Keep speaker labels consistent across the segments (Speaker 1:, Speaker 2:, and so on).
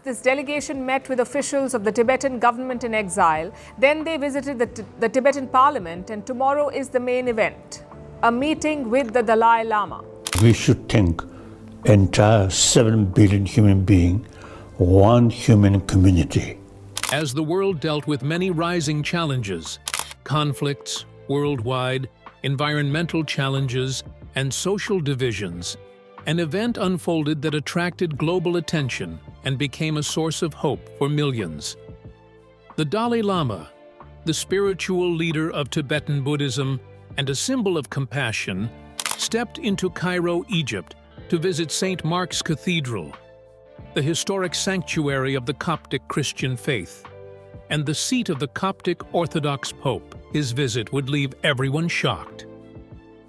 Speaker 1: this delegation met with officials of the Tibetan government in exile. Then they visited the Tibetan parliament, and tomorrow is the main event, a meeting with the Dalai Lama.
Speaker 2: We should think entire 7 billion human beings, one human community.
Speaker 3: As the world dealt with many rising challenges, conflicts worldwide, environmental challenges, and social divisions, an event unfolded that attracted global attention and became a source of hope for millions. The Dalai Lama, the spiritual leader of Tibetan Buddhism and a symbol of compassion, stepped into Cairo, Egypt, to visit St. Mark's Cathedral, the historic sanctuary of the Coptic Christian faith, and the seat of the Coptic Orthodox Pope. His visit would leave everyone shocked.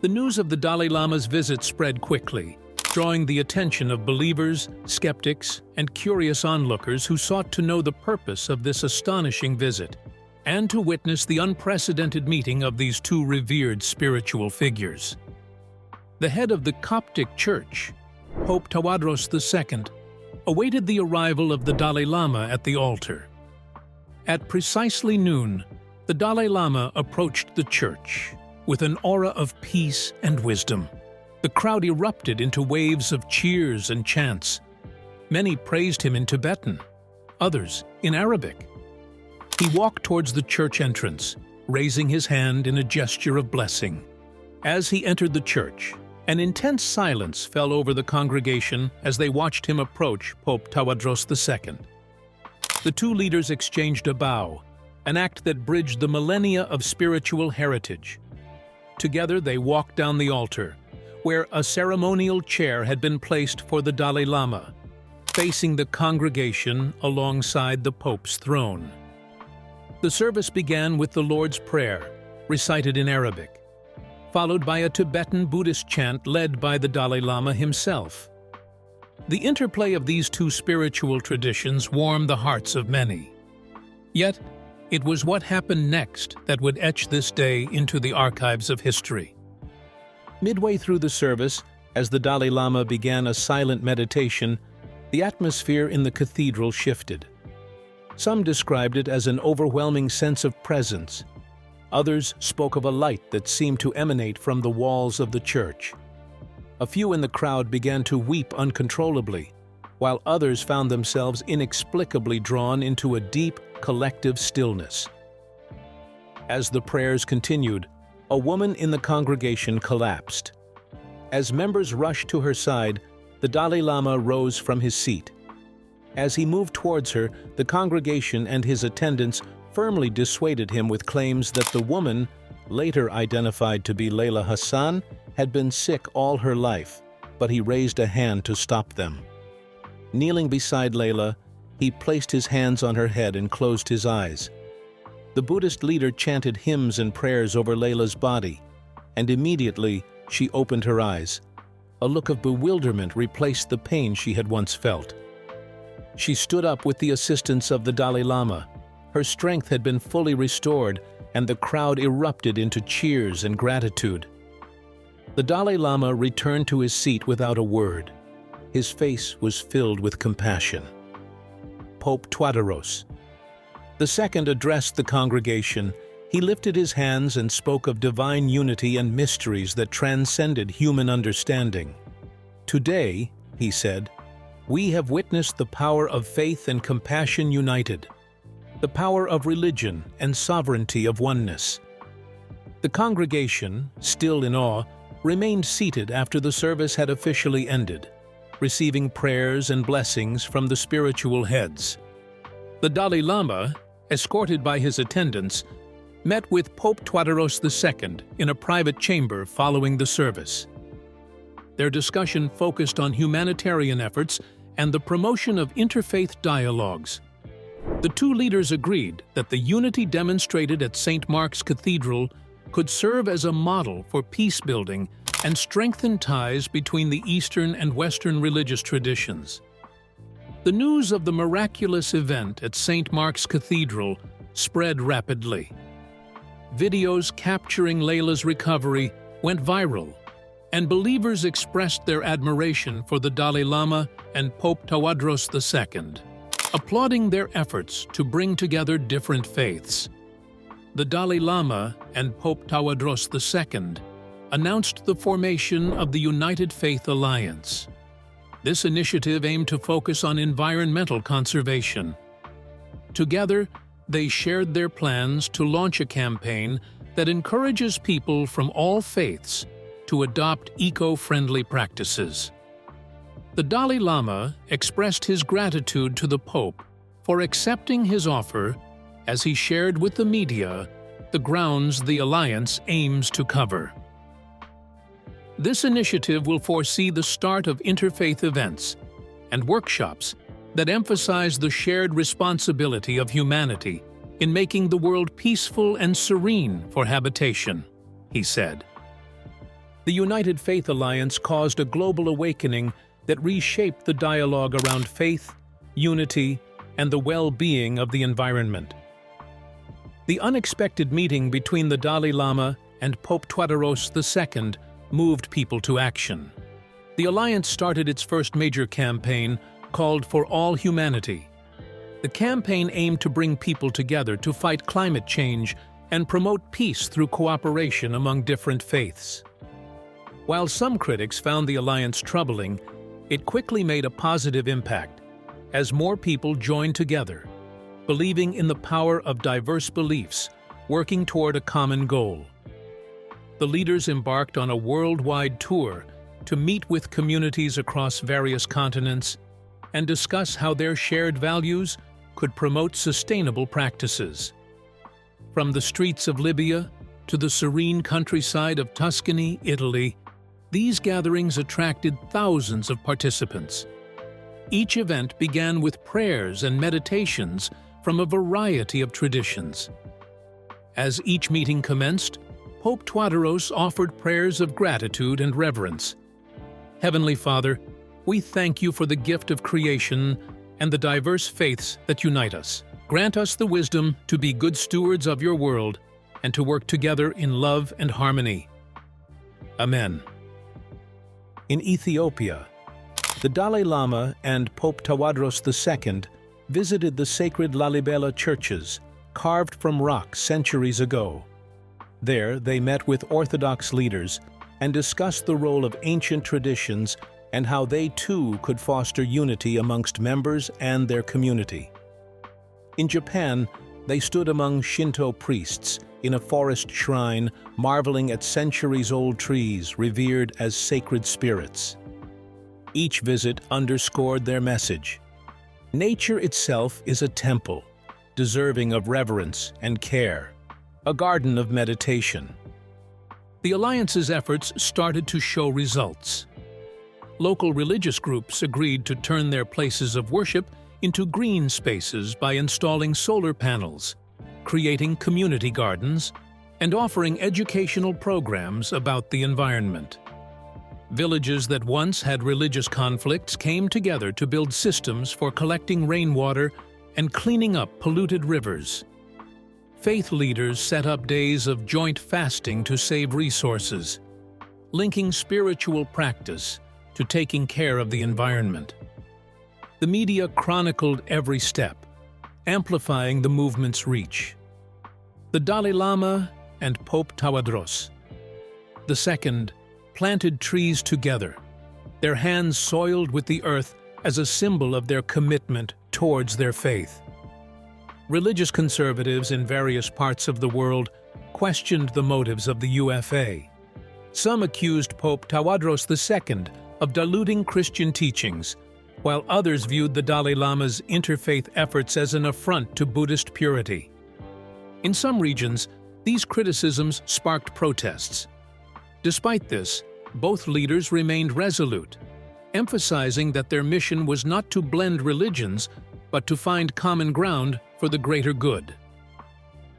Speaker 3: The news of the Dalai Lama's visit spread quickly, drawing the attention of believers, skeptics, and curious onlookers who sought to know the purpose of this astonishing visit and to witness the unprecedented meeting of these two revered spiritual figures. The head of the Coptic Church, Pope Tawadros II, awaited the arrival of the Dalai Lama at the altar. At precisely noon, the Dalai Lama approached the church with an aura of peace and wisdom. The crowd erupted into waves of cheers and chants. Many praised him in Tibetan, others in Arabic. He walked towards the church entrance, raising his hand in a gesture of blessing. As he entered the church, an intense silence fell over the congregation as they watched him approach Pope Tawadros II. The two leaders exchanged a bow, an act that bridged the millennia of spiritual heritage. Together they walked down the altar, where a ceremonial chair had been placed for the Dalai Lama, facing the congregation alongside the Pope's throne. The service began with the Lord's Prayer, recited in Arabic, followed by a Tibetan Buddhist chant led by the Dalai Lama himself. The interplay of these two spiritual traditions warmed the hearts of many. Yet, it was what happened next that would etch this day into the archives of history. Midway through the service, as the Dalai Lama began a silent meditation, the atmosphere in the cathedral shifted. Some described it as an overwhelming sense of presence. Others spoke of a light that seemed to emanate from the walls of the church. A few in the crowd began to weep uncontrollably, while others found themselves inexplicably drawn into a deep, collective stillness. As the prayers continued, a woman in the congregation collapsed. As members rushed to her side, the Dalai Lama rose from his seat. As he moved towards her, the congregation and his attendants firmly dissuaded him with claims that the woman, later identified to be Layla Hassan, had been sick all her life, but he raised a hand to stop them. Kneeling beside Layla, he placed his hands on her head and closed his eyes. The Buddhist leader chanted hymns and prayers over Layla's body, and immediately she opened her eyes. A look of bewilderment replaced the pain she had once felt. She stood up with the assistance of the Dalai Lama. Her strength had been fully restored, and the crowd erupted into cheers and gratitude. The Dalai Lama returned to his seat without a word. His face was filled with compassion. Pope Tawadros II addressed the congregation. He lifted his hands and spoke of divine unity and mysteries that transcended human understanding. "Today," he said, "we have witnessed the power of faith and compassion united, the power of religion and sovereignty of oneness." The congregation, still in awe, remained seated after the service had officially ended, receiving prayers and blessings from the spiritual heads. The Dalai Lama, escorted by his attendants, met with Pope Tawadros II in a private chamber following the service. Their discussion focused on humanitarian efforts and the promotion of interfaith dialogues. The two leaders agreed that the unity demonstrated at St. Mark's Cathedral could serve as a model for peace-building and strengthen ties between the Eastern and Western religious traditions. The news of the miraculous event at St. Mark's Cathedral spread rapidly. Videos capturing Layla's recovery went viral, and believers expressed their admiration for the Dalai Lama and Pope Tawadros II. applauding their efforts to bring together different faiths. The Dalai Lama and Pope Tawadros II announced the formation of the United Faith Alliance. This initiative aimed to focus on environmental conservation. Together, they shared their plans to launch a campaign that encourages people from all faiths to adopt eco-friendly practices. The Dalai Lama expressed his gratitude to the Pope for accepting his offer as he shared with the media the grounds the Alliance aims to cover. This initiative will foresee the start of interfaith events and workshops that emphasize the shared responsibility of humanity in making the world peaceful and serene for habitation, he said. The United Faith Alliance caused a global awakening that reshaped the dialogue around faith, unity, and the well-being of the environment. The unexpected meeting between the Dalai Lama and Pope Tawadros II moved people to action. The Alliance started its first major campaign called For All Humanity. The campaign aimed to bring people together to fight climate change and promote peace through cooperation among different faiths. While some critics found the Alliance troubling, it quickly made a positive impact as more people joined together, believing in the power of diverse beliefs, working toward a common goal. The leaders embarked on a worldwide tour to meet with communities across various continents and discuss how their shared values could promote sustainable practices. From the streets of Libya to the serene countryside of Tuscany, Italy, these gatherings attracted thousands of participants. Each event began with prayers and meditations from a variety of traditions. As each meeting commenced, Pope Tawadros offered prayers of gratitude and reverence. Heavenly Father, we thank you for the gift of creation and the diverse faiths that unite us. Grant us the wisdom to be good stewards of your world and to work together in love and harmony. Amen. In Ethiopia, the Dalai Lama and Pope Tawadros II visited the sacred Lalibela churches, carved from rock centuries ago. There, they met with Orthodox leaders and discussed the role of ancient traditions and how they too could foster unity amongst members and their community. In Japan, they stood among Shinto priests in a forest shrine, marveling at centuries-old trees revered as sacred spirits. Each visit underscored their message. Nature itself is a temple, deserving of reverence and care, a garden of meditation. The Alliance's efforts started to show results. Local religious groups agreed to turn their places of worship into green spaces by installing solar panels, creating community gardens, and offering educational programs about the environment. Villages that once had religious conflicts came together to build systems for collecting rainwater and cleaning up polluted rivers. Faith leaders set up days of joint fasting to save resources, linking spiritual practice to taking care of the environment. The media chronicled every step, amplifying the movement's reach. The Dalai Lama and Pope Tawadros II planted trees together, their hands soiled with the earth as a symbol of their commitment towards their faith. Religious conservatives in various parts of the world questioned the motives of the UFA. Some accused Pope Tawadros II of diluting Christian teachings, while others viewed the Dalai Lama's interfaith efforts as an affront to Buddhist purity. In some regions, these criticisms sparked protests. Despite this, both leaders remained resolute, emphasizing that their mission was not to blend religions, but to find common ground for the greater good.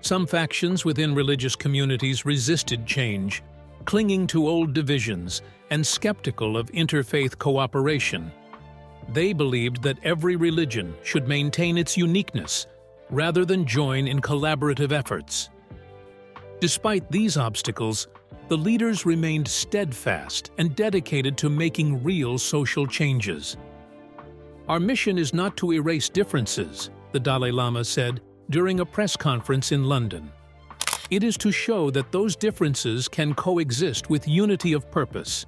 Speaker 3: Some factions within religious communities resisted change, clinging to old divisions and skeptical of interfaith cooperation. They believed that every religion should maintain its uniqueness rather than join in collaborative efforts. Despite these obstacles, the leaders remained steadfast and dedicated to making real social changes. "Our mission is not to erase differences," the Dalai Lama said during a press conference in London. "It is to show that those differences can coexist with unity of purpose.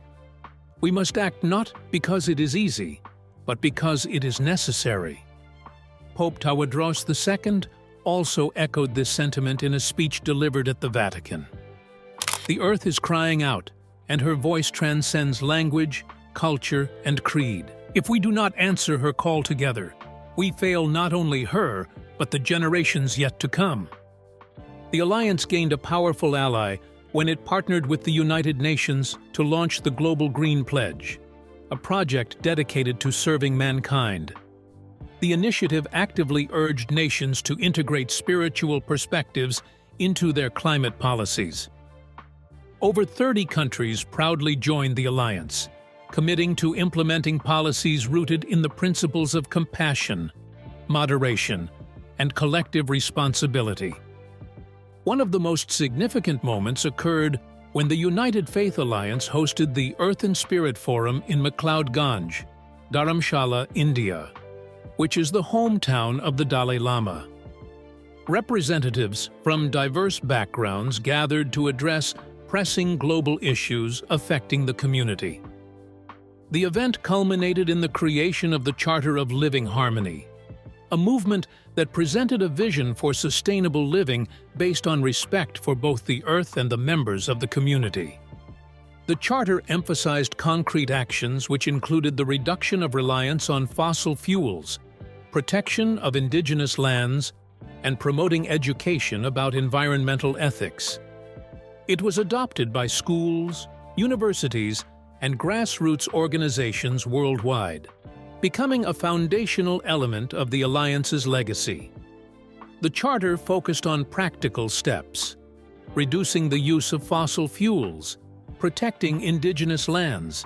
Speaker 3: We must act not because it is easy, but because it is necessary." Pope Tawadros II also echoed this sentiment in a speech delivered at the Vatican. "The earth is crying out, and her voice transcends language, culture, and creed. If we do not answer her call together, we fail not only her, but the generations yet to come." The alliance gained a powerful ally when it partnered with the United Nations to launch the Global Green Pledge, a project dedicated to serving mankind. The initiative actively urged nations to integrate spiritual perspectives into their climate policies. Over 30 countries proudly joined the alliance, committing to implementing policies rooted in the principles of compassion, moderation, and collective responsibility. One of the most significant moments occurred when the United Faith Alliance hosted the Earth and Spirit Forum in McLeod-Ganj, Dharamshala, India, which is the hometown of the Dalai Lama. Representatives from diverse backgrounds gathered to address pressing global issues affecting the community. The event culminated in the creation of the Charter of Living Harmony, a movement that presented a vision for sustainable living based on respect for both the earth and the members of the community. The Charter emphasized concrete actions which included the reduction of reliance on fossil fuels, protection of indigenous lands, and promoting education about environmental ethics. It was adopted by schools, universities, and grassroots organizations worldwide, becoming a foundational element of the Alliance's legacy. The Charter focused on practical steps, reducing the use of fossil fuels, protecting indigenous lands,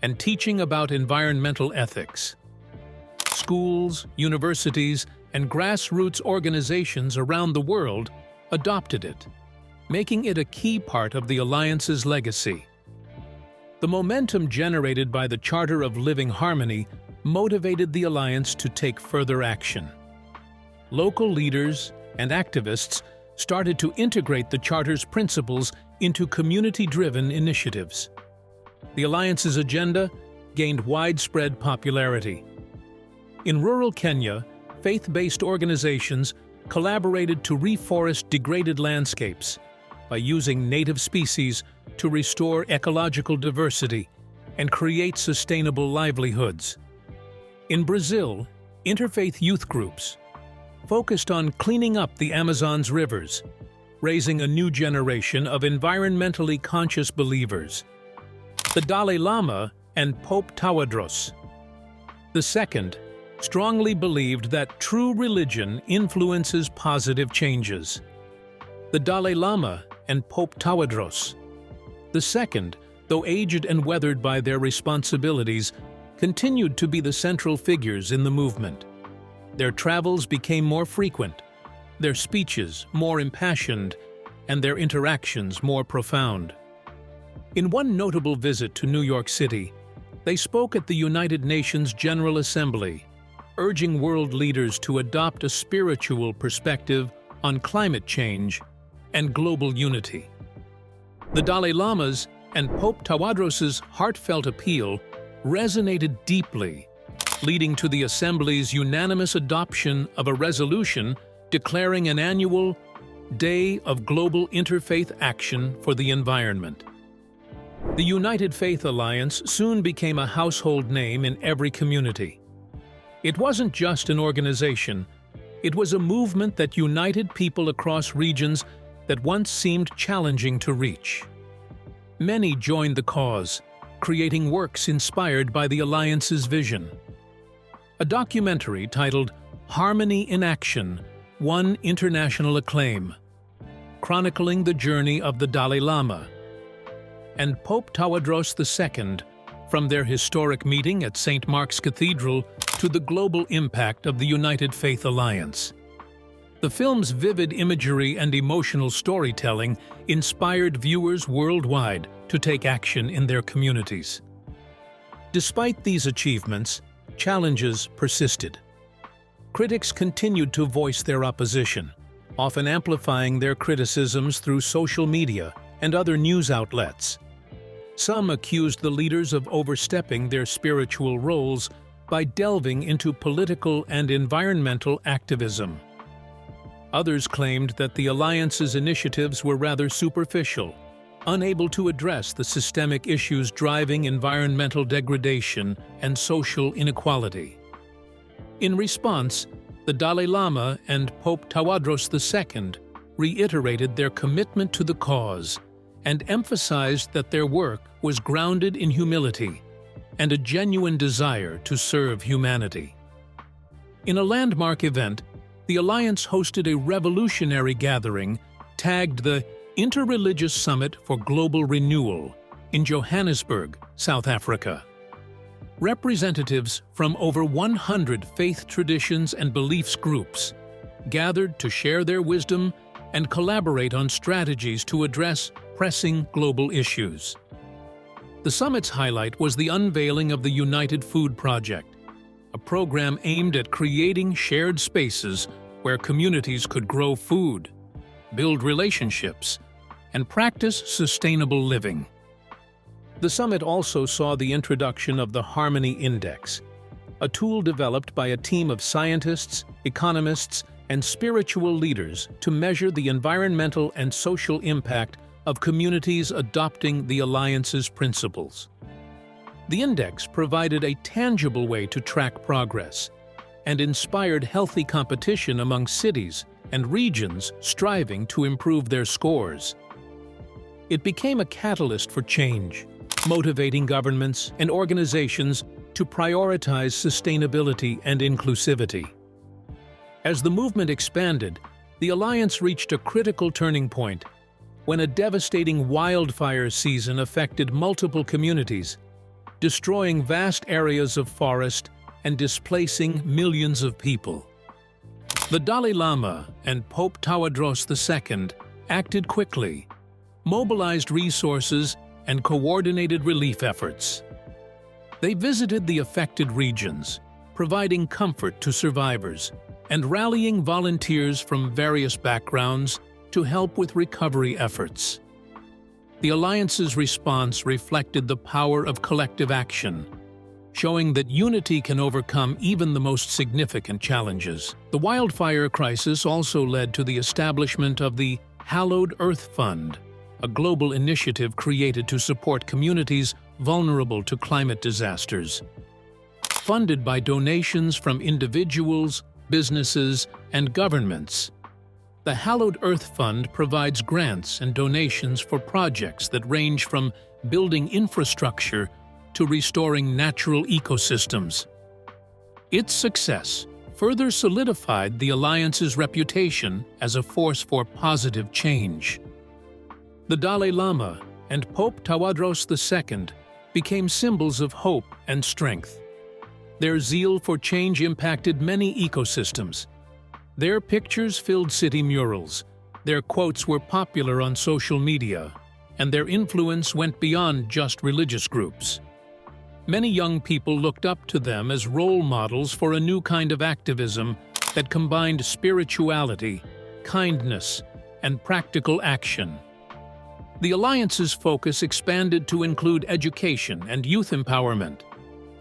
Speaker 3: and teaching about environmental ethics. Schools, universities, and grassroots organizations around the world adopted it, making it a key part of the Alliance's legacy. The momentum generated by the Charter of Living Harmony motivated the Alliance to take further action. Local leaders and activists started to integrate the Charter's principles into community-driven initiatives. The Alliance's agenda gained widespread popularity. In rural Kenya, faith-based organizations collaborated to reforest degraded landscapes by using native species to restore ecological diversity and create sustainable livelihoods. In Brazil, interfaith youth groups focused on cleaning up the Amazon's rivers, raising a new generation of environmentally conscious believers. The Dalai Lama and Pope Tawadros II strongly believed that true religion influences positive changes. The Dalai Lama and Pope Tawadros II, though aged and weathered by their responsibilities, continued to be the central figures in the movement. Their travels became more frequent, their speeches more impassioned, and their interactions more profound. In one notable visit to New York City, they spoke at the United Nations General Assembly, urging world leaders to adopt a spiritual perspective on climate change and global unity. The Dalai Lama's and Pope Tawadros's heartfelt appeal resonated deeply, leading to the Assembly's unanimous adoption of a resolution declaring an annual Day of Global Interfaith Action for the Environment. The United Faith Alliance soon became a household name in every community. It wasn't just an organization, it was a movement that united people across regions that once seemed challenging to reach. Many joined the cause, creating works inspired by the Alliance's vision. A documentary titled Harmony in Action won international acclaim, chronicling the journey of the Dalai Lama and Pope Tawadros II from their historic meeting at St. Mark's Cathedral to the global impact of the United Faith Alliance. The film's vivid imagery and emotional storytelling inspired viewers worldwide to take action in their communities. Despite these achievements, challenges persisted. Critics continued to voice their opposition, often amplifying their criticisms through social media and other news outlets. Some accused the leaders of overstepping their spiritual roles by delving into political and environmental activism. Others claimed that the Alliance's initiatives were rather superficial, unable to address the systemic issues driving environmental degradation and social inequality. In response, the Dalai Lama and Pope Tawadros II reiterated their commitment to the cause and emphasized that their work was grounded in humility and a genuine desire to serve humanity. In a landmark event, the Alliance hosted a revolutionary gathering tagged the Interreligious Summit for Global Renewal in Johannesburg, South Africa. Representatives from over 100 faith traditions and beliefs groups gathered to share their wisdom and collaborate on strategies to address pressing global issues. The summit's highlight was the unveiling of the United Food Project, a program aimed at creating shared spaces where communities could grow food, build relationships, and practice sustainable living. The summit also saw the introduction of the Harmony Index, a tool developed by a team of scientists, economists, and spiritual leaders to measure the environmental and social impact of communities adopting the Alliance's principles. The index provided a tangible way to track progress and inspired healthy competition among cities and regions striving to improve their scores. It became a catalyst for change, motivating governments and organizations to prioritize sustainability and inclusivity. As the movement expanded, the Alliance reached a critical turning point when a devastating wildfire season affected multiple communities, destroying vast areas of forest and displacing millions of people. The Dalai Lama and Pope Tawadros II acted quickly, mobilized resources, and coordinated relief efforts. They visited the affected regions, providing comfort to survivors and rallying volunteers from various backgrounds to help with recovery efforts. The Alliance's response reflected the power of collective action, showing that unity can overcome even the most significant challenges. The wildfire crisis also led to the establishment of the Hallowed Earth Fund, a global initiative created to support communities vulnerable to climate disasters. Funded by donations from individuals, businesses, and governments, the Hallowed Earth Fund provides grants and donations for projects that range from building infrastructure to restoring natural ecosystems. Its success further solidified the Alliance's reputation as a force for positive change. The Dalai Lama and Pope Tawadros II became symbols of hope and strength. Their zeal for change impacted many ecosystems. Their pictures filled city murals, their quotes were popular on social media, and their influence went beyond just religious groups. Many young people looked up to them as role models for a new kind of activism that combined spirituality, kindness, and practical action. The Alliance's focus expanded to include education and youth empowerment.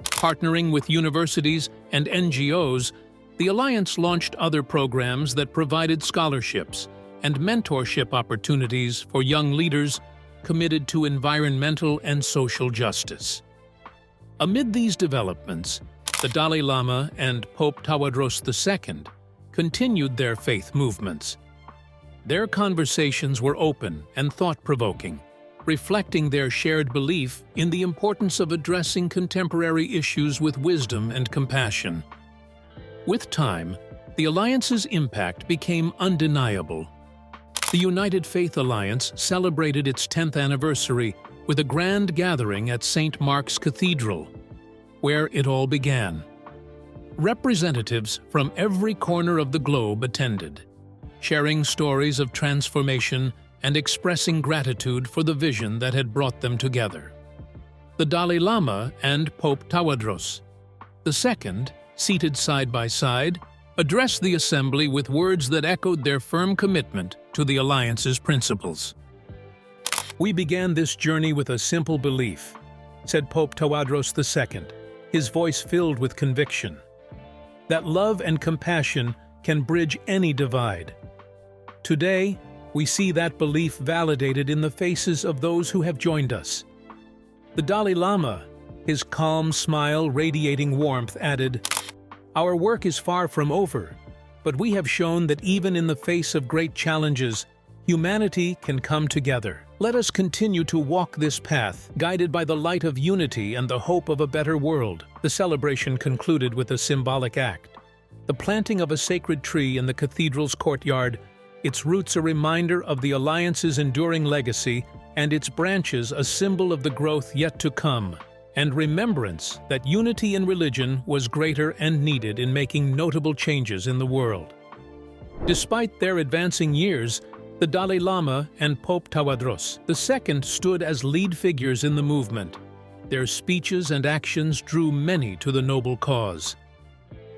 Speaker 3: Partnering with universities and NGOs, the Alliance launched other programs that provided scholarships and mentorship opportunities for young leaders committed to environmental and social justice. Amid these developments, the Dalai Lama and Pope Tawadros II continued their faith movements. Their conversations were open and thought-provoking, reflecting their shared belief in the importance of addressing contemporary issues with wisdom and compassion. With time, the Alliance's impact became undeniable. The United Faith Alliance celebrated its 10th anniversary with a grand gathering at St. Mark's Cathedral, where it all began. Representatives from every corner of the globe attended, sharing stories of transformation and expressing gratitude for the vision that had brought them together. The Dalai Lama and Pope Tawadros The second, seated side by side, addressed the assembly with words that echoed their firm commitment to the Alliance's principles. "We began this journey with a simple belief," said Pope Tawadros II, his voice filled with conviction, "that love and compassion can bridge any divide. Today, we see that belief validated in the faces of those who have joined us." The Dalai Lama, his calm smile radiating warmth, added, "Our work is far from over, but we have shown that even in the face of great challenges, humanity can come together. Let us continue to walk this path, guided by the light of unity and the hope of a better world." The celebration concluded with a symbolic act, the planting of a sacred tree in the cathedral's courtyard, its roots a reminder of the Alliance's enduring legacy and its branches a symbol of the growth yet to come, and remembrance that unity in religion was greater and needed in making notable changes in the world. Despite their advancing years, the Dalai Lama and Pope Tawadros II stood as lead figures in the movement. Their speeches and actions drew many to the noble cause.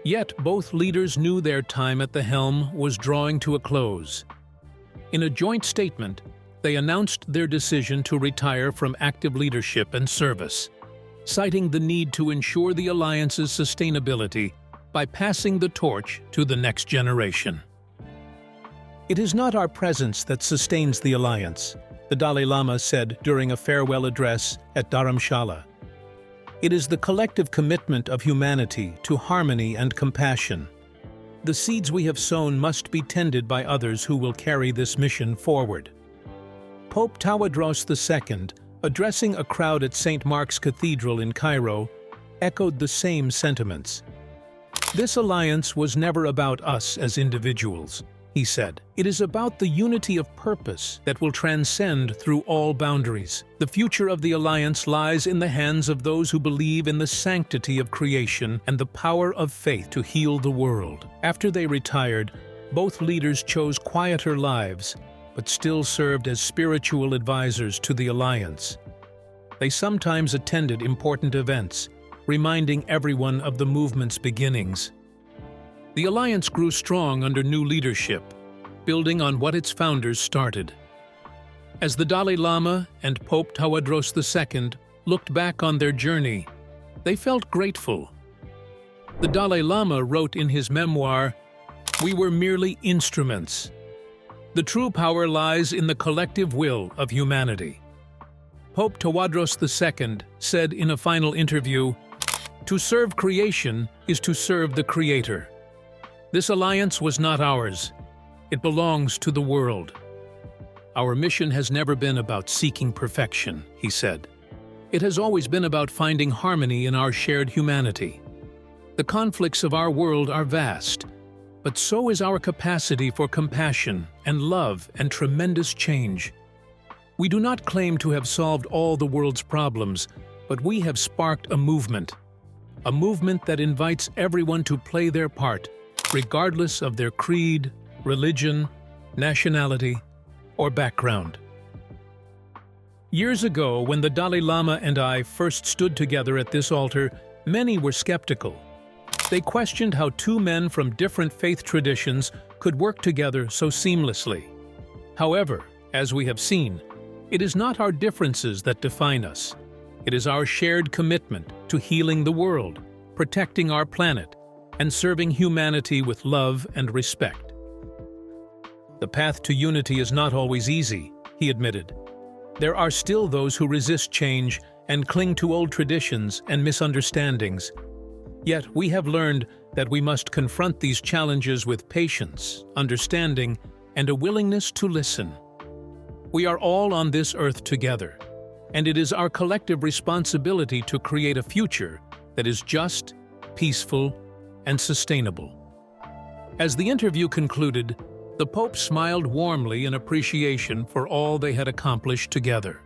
Speaker 3: Yet both leaders knew their time at the helm was drawing to a close. In a joint statement, they announced their decision to retire from active leadership and service, citing the need to ensure the Alliance's sustainability by passing the torch to the next generation. "It is not our presence that sustains the Alliance," the Dalai Lama said during a farewell address at Dharamshala. "It is the collective commitment of humanity to harmony and compassion. The seeds we have sown must be tended by others who will carry this mission forward." Pope Tawadros II, addressing a crowd at St. Mark's Cathedral in Cairo, echoed the same sentiments. "This alliance was never about us as individuals," he said. "It is about the unity of purpose that will transcend through all boundaries. The future of the Alliance lies in the hands of those who believe in the sanctity of creation and the power of faith to heal the world." After they retired, both leaders chose quieter lives, but still served as spiritual advisors to the Alliance. They sometimes attended important events, reminding everyone of the movement's beginnings. The Alliance grew strong under new leadership, building on what its founders started. As the Dalai Lama and Pope Tawadros II looked back on their journey, they felt grateful. The Dalai Lama wrote in his memoir, "We were merely instruments. The true power lies in the collective will of humanity." Pope Tawadros II said in a final interview, "To serve creation is to serve the Creator. This alliance was not ours. It belongs to the world. Our mission has never been about seeking perfection," he said. "It has always been about finding harmony in our shared humanity. The conflicts of our world are vast, but so is our capacity for compassion and love and tremendous change. We do not claim to have solved all the world's problems, but we have sparked a movement that invites everyone to play their part, regardless of their creed, religion, nationality, or background." Years ago, when the Dalai Lama and I first stood together at this altar, many were skeptical. They questioned how two men from different faith traditions could work together so seamlessly. However, as we have seen, it is not our differences that define us. It is our shared commitment to healing the world, protecting our planet, and serving humanity with love and respect. "The path to unity is not always easy," he admitted. "There are still those who resist change and cling to old traditions and misunderstandings. Yet we have learned that we must confront these challenges with patience, understanding, and a willingness to listen. We are all on this earth together, and it is our collective responsibility to create a future that is just, peaceful, and sustainable." As the interview concluded, the Pope smiled warmly in appreciation for all they had accomplished together.